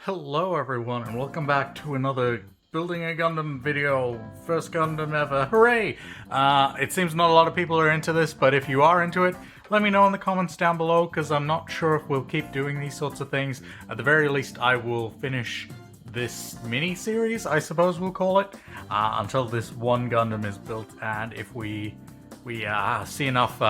Hello everyone and welcome back to another Building a Gundam video. First Gundam ever. Hooray! It seems not a lot of people are into this, but if you are into it, let me know in the comments down below, because I'm not sure if we'll keep doing these sorts of things. At the very least, I will finish this mini-series, I suppose we'll call it, until this one Gundam is built, and if we see enough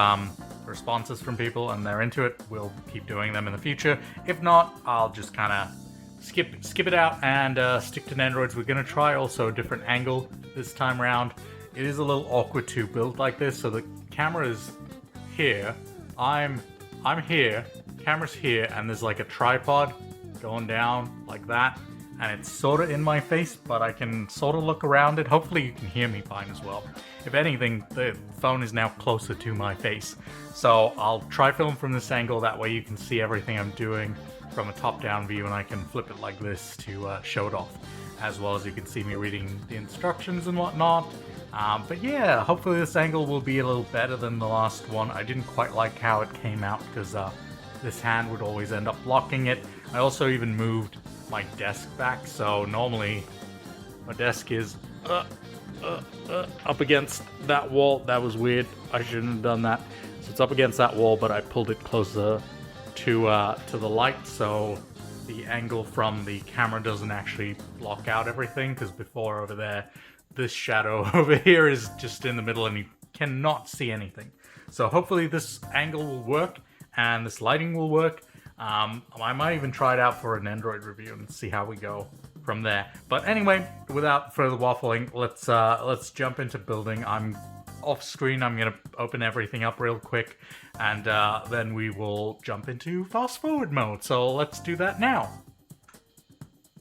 responses from people and they're into it, we'll keep doing them in the future. If not, I'll just kind of skip it out and stick to Nendoroids. We're going to try also a different angle this time around. It is a little awkward to build like this, so the camera is here. I'm here, camera's here, and there's like a tripod going down like that, and it's sort of in my face, but I can sort of look around it. Hopefully you can hear me fine as well. If anything, the phone is now closer to my face. So I'll try film from this angle, that way you can see everything I'm doing from a top-down view, and I can flip it like this to show it off, as well as you can see me reading the instructions and whatnot. But yeah, hopefully this angle will be a little better than the last one. I didn't quite like how it came out, because this hand would always end up blocking it. I also even moved my desk back, so normally my desk is up against that wall. That was weird, I shouldn't have done that. So it's up against that wall, but I pulled it closer to the light, so the angle from the camera doesn't actually block out everything, because before over there, this shadow over here is just in the middle and you cannot see anything. So hopefully this angle will work and this lighting will work. I might even try it out for an Android review and see how we go from there. But anyway, without further waffling, let's jump into building. I'm off screen. I'm gonna open everything up real quick, and then we will jump into fast forward mode. So let's do that now.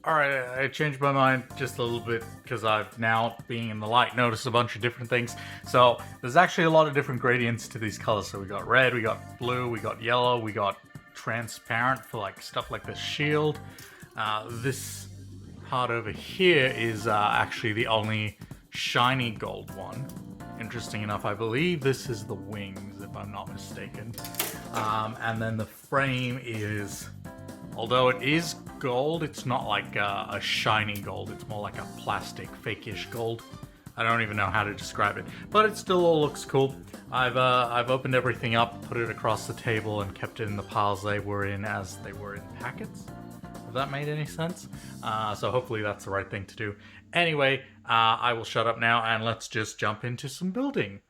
Alright, I changed my mind just a little bit, because I've now, being in the light, noticed a bunch of different things. So there's actually a lot of different gradients to these colors. So we got red, we got blue, we got yellow, we got transparent for like stuff like the shield. This part over here is actually the only shiny gold one. Interesting enough, I believe this is the wings, if I'm not mistaken. And then the frame is, although it is gold, it's not like a shiny gold. It's more like a plastic, fake-ish gold. I don't even know how to describe it, but it still all looks cool. I've opened everything up, put it across the table, and kept it in the piles they were in as they were in packets. If that made any sense. So hopefully that's the right thing to do. Anyway, I will shut up now and let's just jump into some building.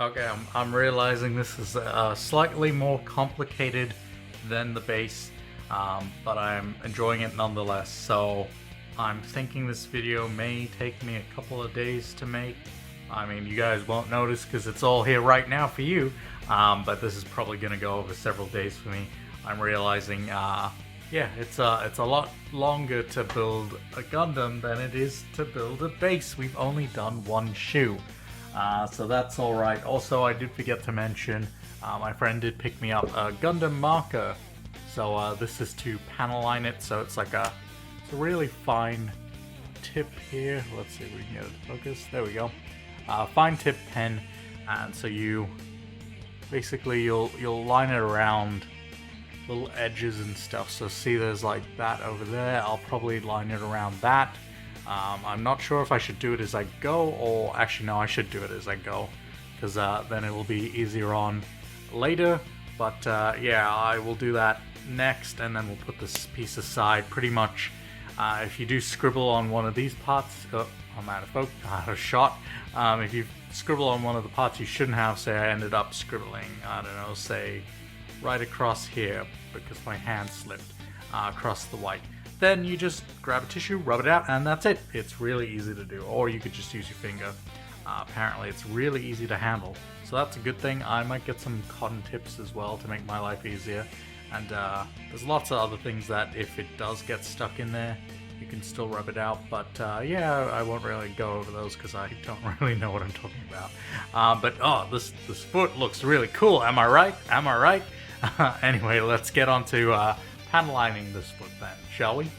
Okay, I'm realizing this is slightly more complicated than the base, but I'm enjoying it nonetheless. So I'm thinking this video may take me a couple of days to make. I mean, you guys won't notice because it's all here right now for you, but this is probably going to go over several days for me. I'm realizing, yeah, it's a lot longer to build a Gundam than it is to build a base. We've only done one shoe. So that's alright. Also, I did forget to mention, my friend did pick me up a Gundam marker. So this is to panel line it, so it's like it's a really fine tip here. Let's see if we can get it to focus. There we go. Fine tip pen, and so you basically you'll line it around little edges and stuff. So see, there's like that over there. I'll probably line it around that. I'm not sure if I should do it as I go, or actually no, I should do it as I go, because then it will be easier on later. But yeah, I will do that next, and then we'll put this piece aside. Pretty much, if you do scribble on one of these parts, I'm out of focus, out of shot. If you scribble on one of the parts you shouldn't have, say I ended up scribbling, I don't know, say right across here because my hand slipped across the white. Then you just grab a tissue, rub it out, and that's it. It's really easy to do, or you could just use your finger. Apparently it's really easy to handle, so that's a good thing. I might get some cotton tips as well to make my life easier, and there's lots of other things that if it does get stuck in there, you can still rub it out, but yeah, I won't really go over those because I don't really know what I'm talking about. But oh, this foot looks really cool, am I right? Am I right? Anyway, let's get on to panel lining this foot then, shall we?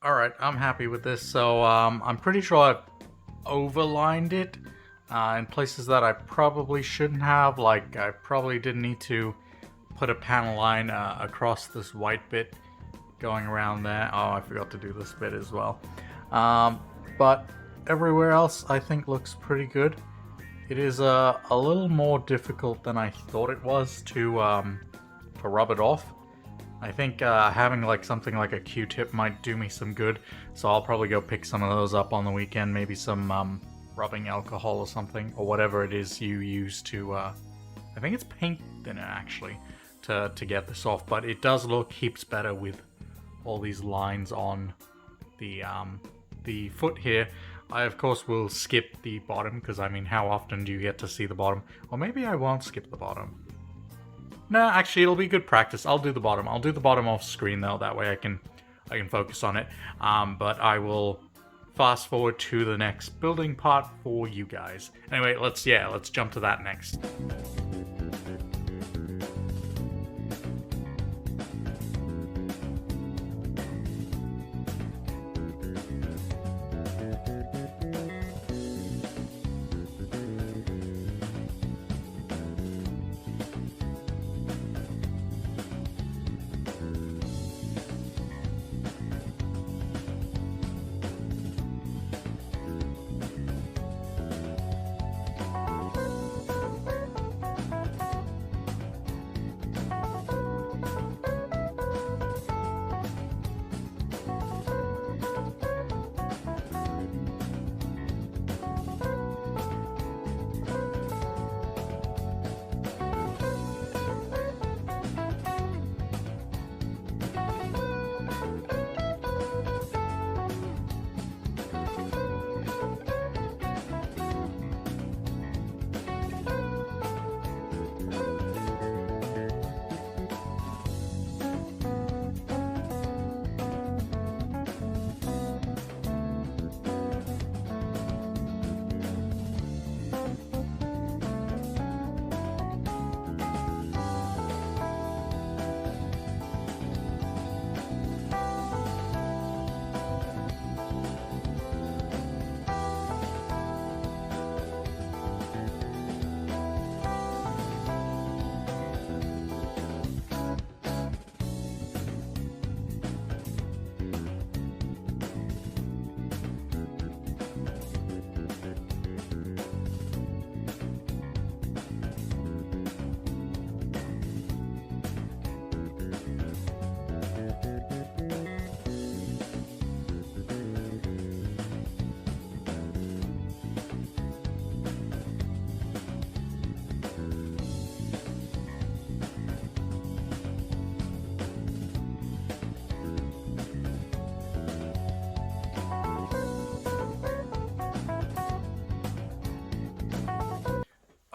Alright, I'm happy with this. So I'm pretty sure I've overlined it in places that I probably shouldn't have. Like, I probably didn't need to put a panel line across this white bit going around there. Oh, I forgot to do this bit as well. But everywhere else I think looks pretty good. It is a little more difficult than I thought it was to rub it off. I think having like something like a Q-tip might do me some good, so I'll probably go pick some of those up on the weekend, maybe some rubbing alcohol or something, or whatever it is you use to, I think it's paint thinner actually, to get this off, but it does look heaps better with all these lines on the foot here. I of course will skip the bottom, because I mean, how often do you get to see the bottom? Or maybe I won't skip the bottom. No, actually, it'll be good practice. I'll do the bottom. I'll do the bottom off screen though. That way I can focus on it. But I will fast forward to the next building part for you guys. Anyway, let's jump to that next.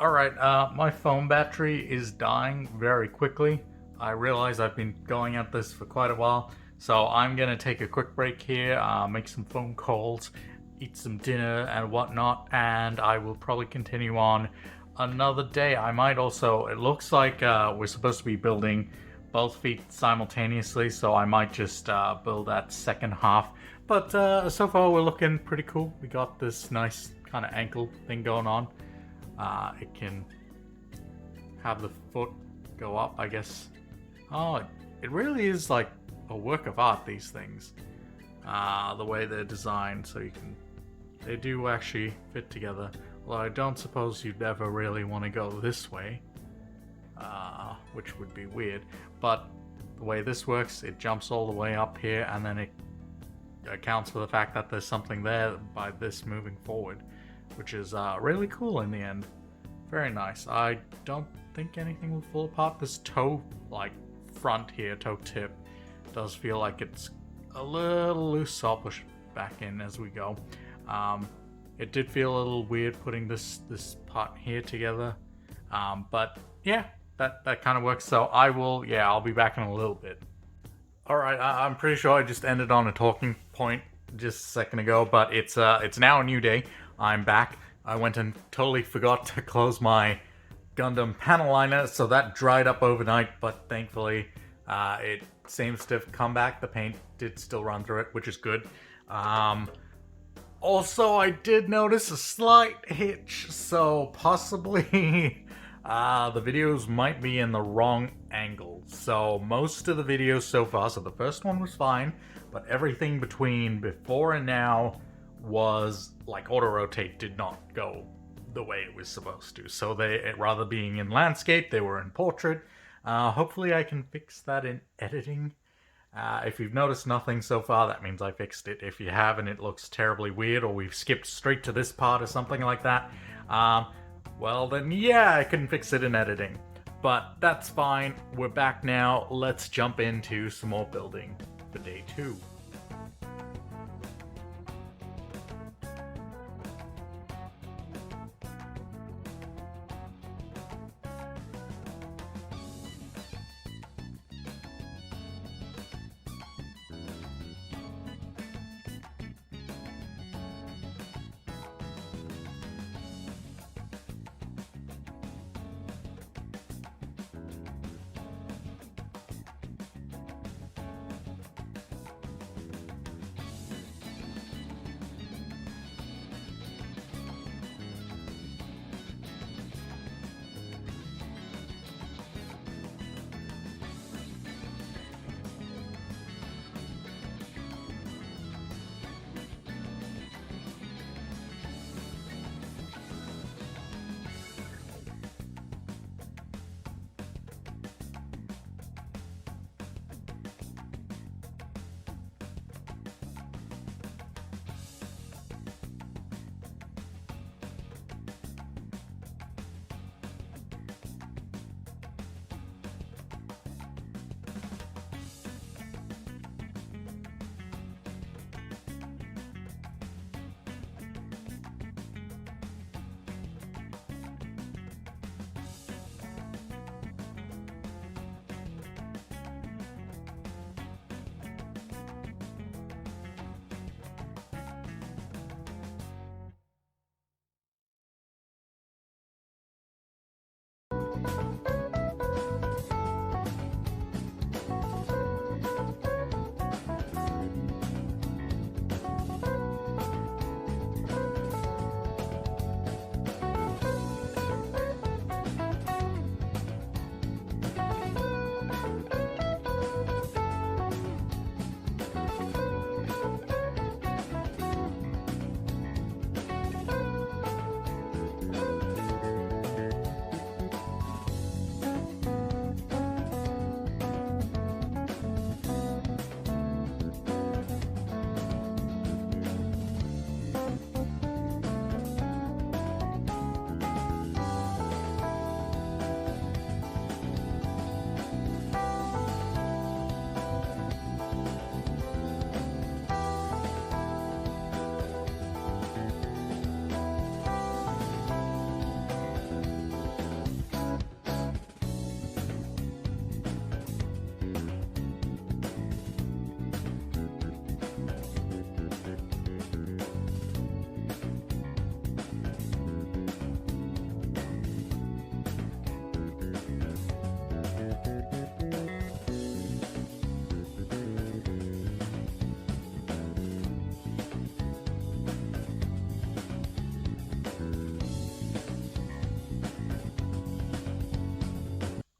Alright, my phone battery is dying very quickly. I realize I've been going at this for quite a while, so I'm gonna take a quick break here, make some phone calls, eat some dinner and whatnot, and I will probably continue on another day. I might also, it looks like we're supposed to be building both feet simultaneously, so I might just build that second half. But so far we're looking pretty cool. We got this nice kind of ankle thing going on. It can have the foot go up, I guess. Oh, it really is like a work of art, these things. The way they're designed, so they do actually fit together. Although I don't suppose you'd ever really want to go this way, which would be weird. But the way this works, it jumps all the way up here, and then it accounts for the fact that there's something there by this moving forward, which is really cool in the end. Very nice. I don't think anything will fall apart. This toe, front here, toe tip, does feel like it's a little loose, so I'll push it back in as we go. It did feel a little weird putting this part here together, but yeah, that kind of works. So I'll be back in a little bit. Alright, I'm pretty sure I just ended on a talking point just a second ago, but it's now a new day. I'm back. I went and totally forgot to close my Gundam panel liner, so that dried up overnight, but thankfully it seems to have come back. The paint did still run through it, which is good. Also, I did notice a slight hitch, so possibly the videos might be in the wrong angle. So most of the videos so far, so the first one was fine, but everything between before and now was like auto-rotate did not go the way it was supposed to. So rather being in landscape, they were in portrait. Hopefully I can fix that in editing. If you've noticed nothing so far, that means I fixed it. If you haven't, it looks terribly weird, or we've skipped straight to this part or something like that, well then yeah, I couldn't fix it in editing. But that's fine, we're back now, let's jump into some more building for day 2.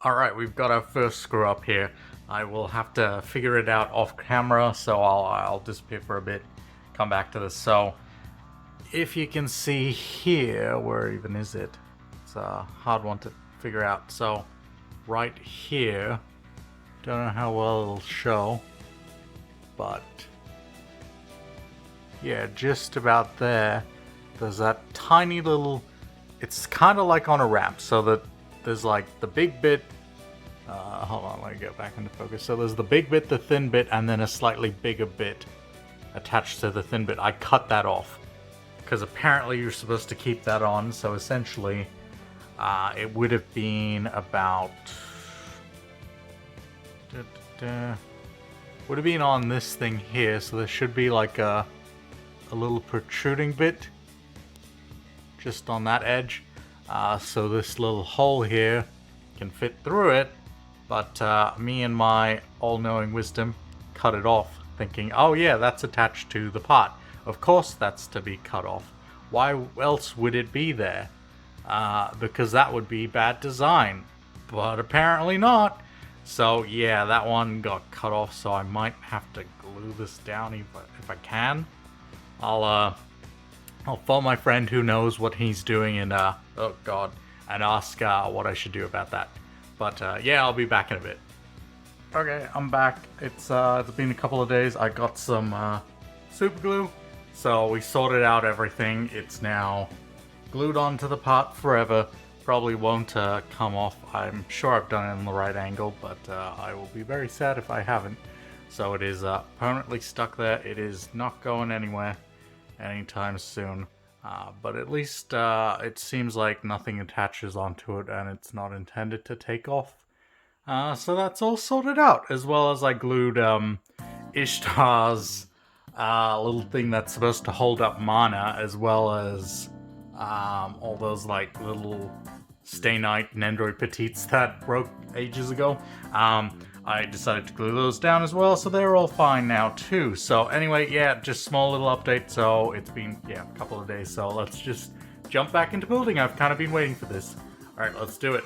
Alright, we've got our first screw up here. I will have to figure it out off camera, so I'll disappear for a bit, come back to this. So, if you can see here, where even is it? It's a hard one to figure out. So, right here, don't know how well it'll show, but yeah, just about there, there's that tiny little, it's kind of like on a ramp, so that there's like the big bit, hold on, let me get back into focus. So there's the big bit, the thin bit, and then a slightly bigger bit attached to the thin bit. I cut that off, because apparently you're supposed to keep that on, so essentially, it would have been about, would have been on this thing here, so there should be like a little protruding bit just on that edge, so this little hole here can fit through it, but me and my all-knowing wisdom cut it off, thinking, oh yeah, that's attached to the pot. Of course that's to be cut off. Why else would it be there? Because that would be bad design, but apparently not. So yeah, that one got cut off, so I might have to glue this down if I can. I'll phone my friend who knows what he's doing and oh god, and ask what I should do about that. But yeah, I'll be back in a bit. Okay, I'm back. It's been a couple of days. I got some super glue, so we sorted out everything. It's now glued onto the pot forever. Probably won't come off. I'm sure I've done it in the right angle, but I will be very sad if I haven't. So it is permanently stuck there. It is not going anywhere anytime soon. But at least it seems like nothing attaches onto it and it's not intended to take off. So that's all sorted out, as well as I glued Ishtar's little thing that's supposed to hold up mana, as well as all those like little Stay Night and Android Petites that broke ages ago. I decided to glue those down as well, so they're all fine now too. So anyway, yeah, just small little update. So it's been, yeah, a couple of days, so let's just jump back into building. I've kind of been waiting for this. Alright, let's do it.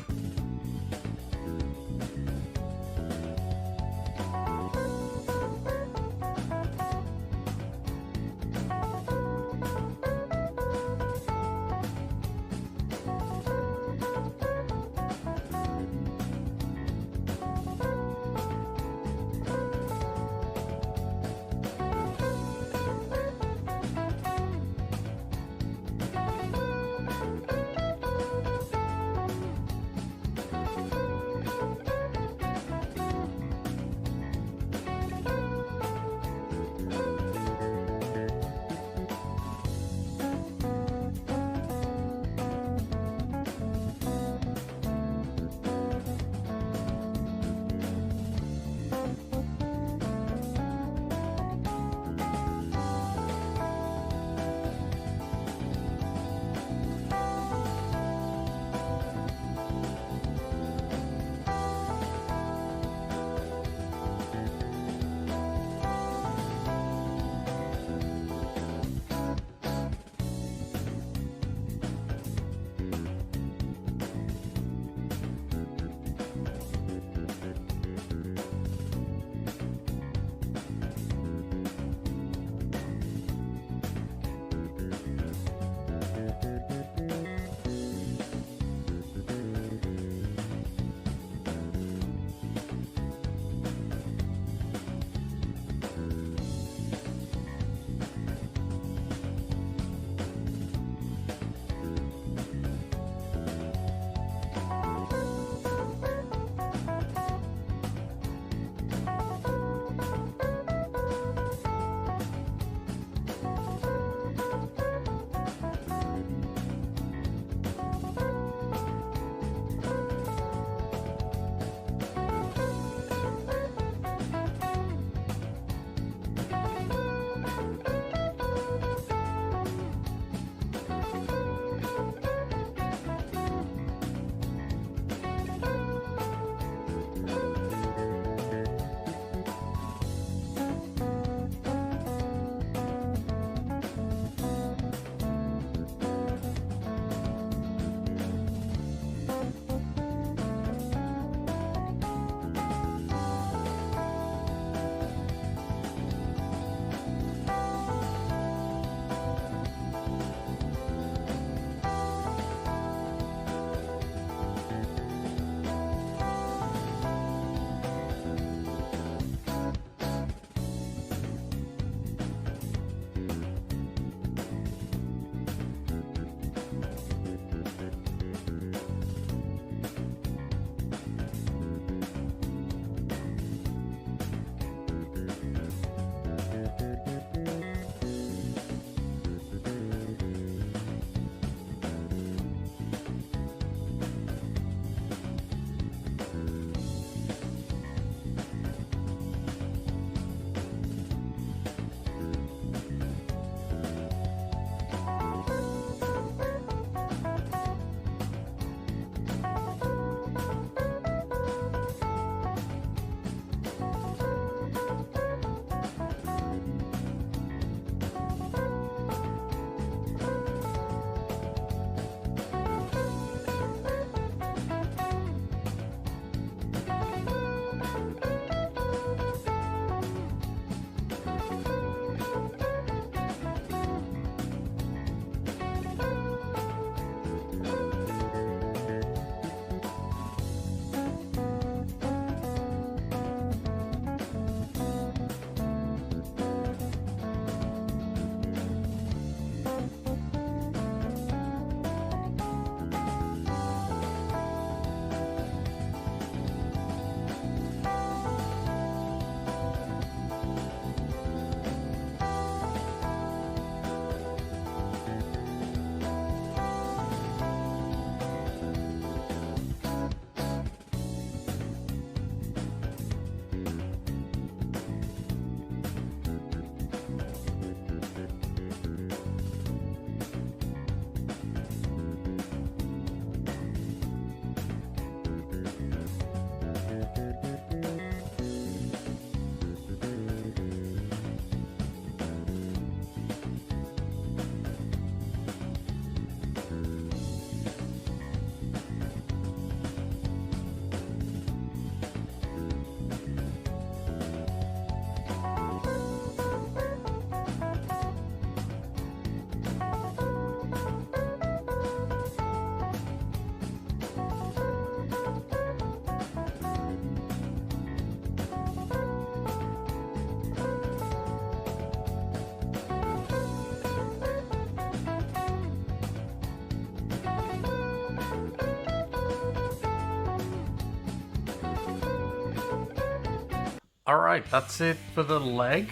Alright, that's it for the leg,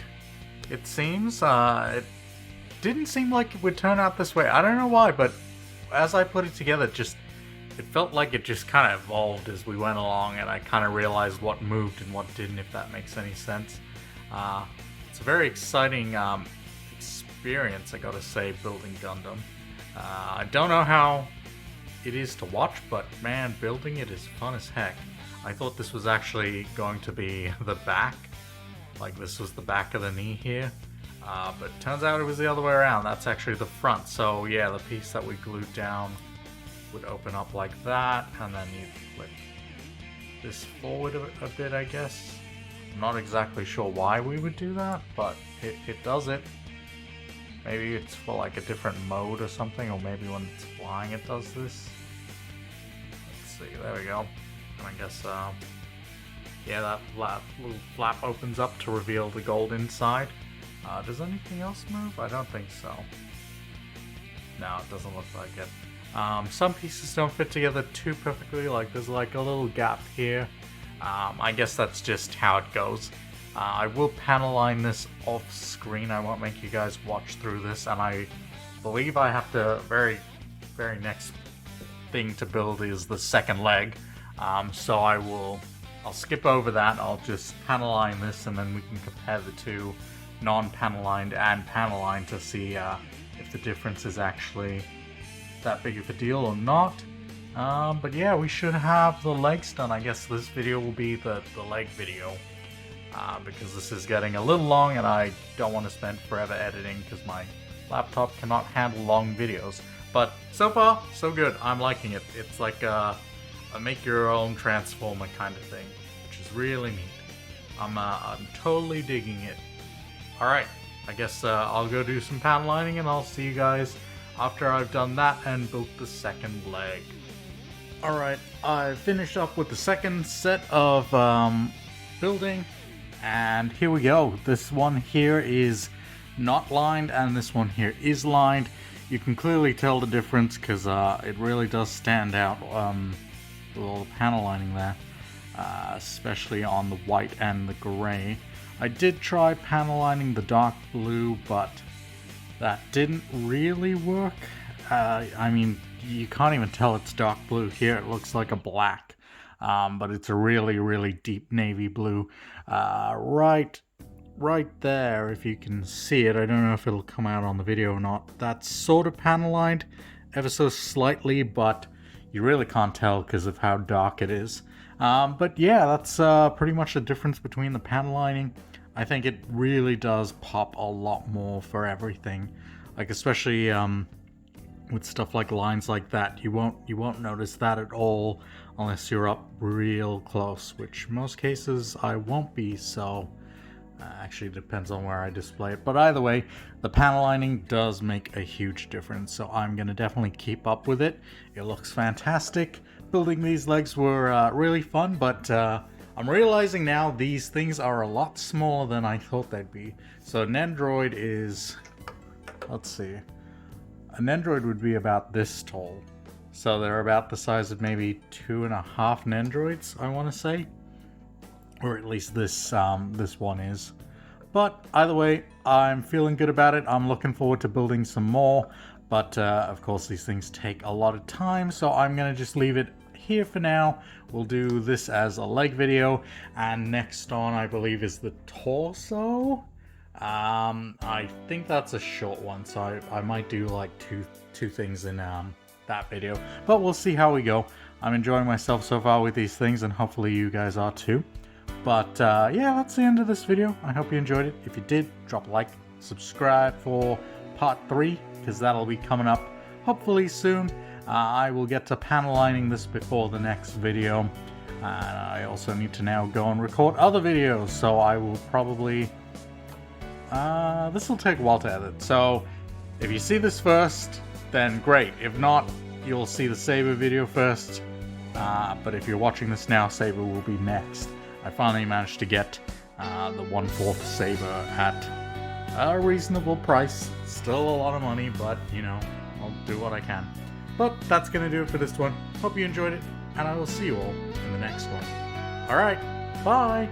it seems. It didn't seem like it would turn out this way. I don't know why, but as I put it together, it felt like it just kind of evolved as we went along, and I kind of realized what moved and what didn't, if that makes any sense. It's a very exciting experience, I gotta say, building Gundam. I don't know how it is to watch, but man, building it is fun as heck. I thought this was actually going to be the back, like this was the back of the knee here, but it turns out it was the other way around. That's actually the front. So yeah, the piece that we glued down would open up like that, and then you flip this forward a bit, I guess. I'm not exactly sure why we would do that, but it does it. Maybe it's for like a different mode or something, or maybe when it's flying it does this. Let's see, there we go. And I guess, yeah, that little flap opens up to reveal the gold inside. Does anything else move? I don't think so. No, it doesn't look like it. Some pieces don't fit together too perfectly, like there's like a little gap here. I guess that's just how it goes. I will panel line this off screen. I won't make you guys watch through this, and I believe I have to, very next thing to build is the second leg. So I'll skip over that. I'll just panel line this, and then we can compare the two, non-panel lined and panel lined, to see if the difference is actually that big of a deal or not. But yeah, we should have the legs done. I guess this video will be the leg video, because this is getting a little long and I don't want to spend forever editing because my laptop cannot handle long videos. But so far, so good. I'm liking it. It's like a make your own transformer kind of thing, which is really neat. I'm totally digging it. Alright, I guess I'll go do some panel lining, and I'll see you guys after I've done that and built the second leg. Alright, I finished up with the second set of building, and here we go. This one here is not lined, and this one here is lined. You can clearly tell the difference because it really does stand out with all the panel lining there, especially on the white and the gray. I did try panel lining the dark blue, but that didn't really work. I mean, you can't even tell it's dark blue. Here it looks like a black, but it's a really deep navy blue. Right there, if you can see it. I don't know if it'll come out on the video or not. That's sort of panel lined ever so slightly, but you really can't tell because of how dark it is. But yeah, that's pretty much the difference between the panel lining. I think it really does pop a lot more for everything, like especially with stuff like lines like that. You won't notice that at all unless you're up real close, which most cases I won't be. So actually depends on where I display it, but either way, the panel lining does make a huge difference, so I'm gonna definitely keep up with it. It looks fantastic. Building these legs were really fun, but I'm realizing now these things are a lot smaller than I thought they'd be. So an Nendroid is, let's see, a Nendroid would be about this tall, so they're about the size of maybe 2.5 Nendroids, I want to say. Or at least this one is. But either way, I'm feeling good about it. I'm looking forward to building some more. But of course these things take a lot of time, so I'm going to just leave it here for now. We'll do this as a leg video. And next on, I believe, is the torso. I think that's a short one, so I might do like two things in that video. But we'll see how we go. I'm enjoying myself so far with these things, and hopefully you guys are too. But yeah, that's the end of this video. I hope you enjoyed it. If you did, drop a like, subscribe for part 3, because that'll be coming up hopefully soon. I will get to panel lining this before the next video. And I also need to now go and record other videos, so I will probably... this will take a while to edit, so if you see this first, then great. If not, you'll see the Saber video first. But if you're watching this now, Saber will be next. I finally managed to get the 1/4 Saber at a reasonable price. Still a lot of money, but you know, I'll do what I can. But that's gonna do it for this one. Hope you enjoyed it, and I will see you all in the next one. Alright, bye!